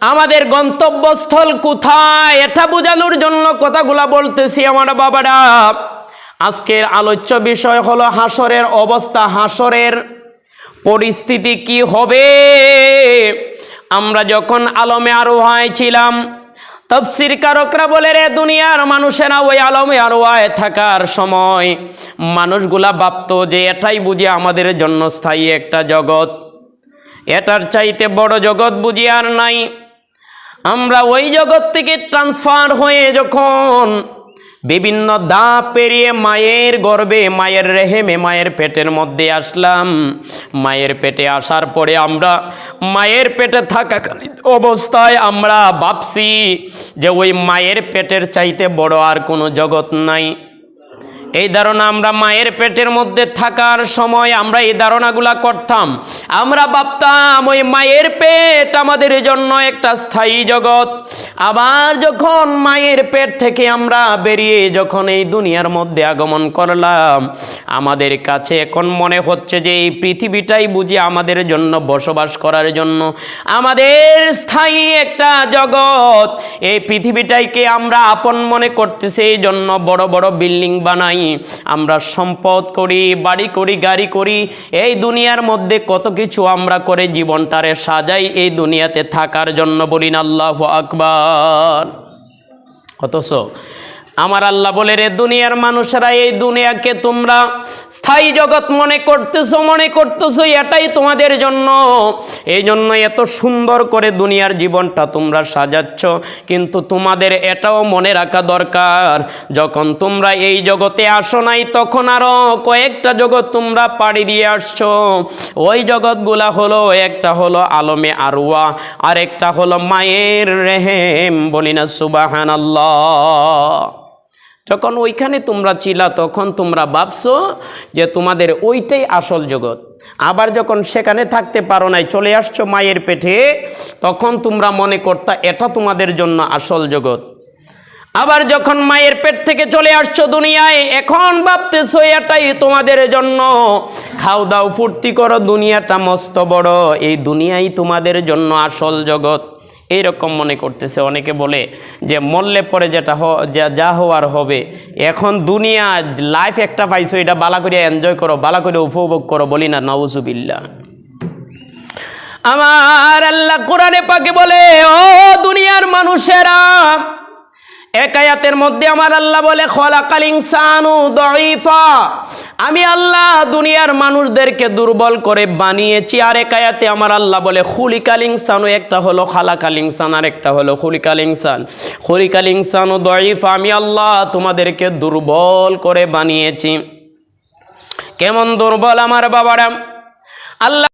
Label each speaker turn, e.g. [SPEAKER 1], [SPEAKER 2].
[SPEAKER 1] আমাদের গন্তব্যস্থল কোথায় এটা বোঝানোর জন্য কথাগুলা বলতেছি আমার বাবারা। আজকের আলোচ্য বিষয় হলো হাসরের অবস্থা, হাসরের পরিস্থিতি কি হবে। আমরা যখন আলমে আরোহায় ছিলাম, তাফসীর কারকরা বলে রে দুনিয়ার মানুষেরা ওই আলমে আরোহায় থাকার সময় মানুষগুলা ভাবতো যে এটাই বুঝি আমাদের জন্য স্থায়ী একটা জগৎ, এটার চাইতে বড় জগৎ বুঝি আর নাই। আমরা ওই জগৎ থেকে ট্রান্সফার হয়ে যখন বিভিন্ন ধাপ পেরিয়ে মায়ের গর্ভে, মায়ের রেহেমে, মায়ের পেটের মধ্যে আসলাম, মায়ের পেটে আসার পরে আমরা মায়ের পেটে থাকাকালীন অবস্থায় আমরা ভাবছি যে ওই মায়ের পেটের চাইতে বড় আর কোনো জগৎ নাই। এই ধারণা আমরা মায়ের পেটের মধ্যে থাকার সময় আমরা এই ধারণাগুলা করতাম। আমরা ভাবতাম ওই মায়ের পেট আমাদের জন্য একটা স্থায়ী জগৎ। আবার যখন মায়ের পেট থেকে আমরা বেরিয়ে যখন এই দুনিয়ার মধ্যে আগমন করলাম, আমাদের কাছে এখন মনে হচ্ছে যে এই পৃথিবীটাই বুঝি আমাদের জন্য বসবাস করার জন্য আমাদের স্থায়ী একটা জগৎ। এই পৃথিবীটাকে আমরা আপন মনে করতেছি, এই জন্য বড় বড় বিল্ডিং বানাই, আমরা সম্পদ করি, বাড়ি করি, গাড়ি করি, এই দুনিয়ার মধ্যে কত কিছু আমরা করে জীবনটারে সাজাই এই দুনিয়াতে থাকার জন্য। বলিন আল্লাহু আকবার। অথচ আমার আল্লাহ বলে রে দুনিয়ার মানুষেরা, এই দুনিয়াকে তোমরা স্থায়ী জগৎ মনে করতেছো এটাই তোমাদের জন্য, এই জন্য এত সুন্দর করে দুনিয়ার জীবনটা তোমরা সাজাচ্ছ। কিন্তু তোমাদের এটাও মনে রাখা দরকার, যখন তোমরা এই জগতে আসো নাই তখন আরো কয়েকটা জগৎ তোমরা পাড়ি দিয়ে আসছো। ওই জগৎগুলা হলো, একটা হলো আলমে আরওয়া, আর একটা হলো মায়ের রেহেম। বলি না সুবহানাল্লাহ। যখন ওইখানে তোমরা ছিলা তখন তোমরা ভাবছো যে তোমাদের ওইটাই আসল জগৎ। আবার যখন সেখানে থাকতে পারো নাই, চলে আসছো মায়ের পেটে, তখন তোমরা মনে করতা এটা তোমাদের জন্য আসল জগৎ। আবার যখন মায়ের পেট থেকে চলে আসছো দুনিয়ায়, এখন ভাবতেছো এটাই তোমাদের জন্য। খাও দাও ফুর্তি করো, দুনিয়াটা মস্ত বড়, এই দুনিয়াই তোমাদের জন্য আসল জগৎ, এইরকম মনে করতেছে। অনেকে বলে যে মরলে পরে যেটা যা হওয়ার হবে, এখন দুনিয়া লাইফ একটা পাইছো, এটা বালা করে এনজয় করো, বালা করে উপভোগ করো। বলি না নাউজুবিল্লাহ। আমার আল্লাহ কোরআনে পাকে বলে, ও দুনিয়ার মানুষেরা, এক আয়াতের মধ্যে আমার আল্লাহ বলে খলাকাল ইনসানু দাঈফা, আমি আল্লাহ দুনিয়ার মানুষদেরকে দুর্বল করে বানিয়েছি। আর এক আয়াতে আমার আল্লাহ বলে খুলিকাল ইনসানু, একটা হলো খালাকাল ইনসান আর একটা হলো খুলিকাল ইনসান। খুলিকাল ইনসানু দাঈফা, আমি আল্লাহ তোমাদেরকে দুর্বল করে বানিয়েছি। কেমন দুর্বল আমার বাবারা? আল্লাহ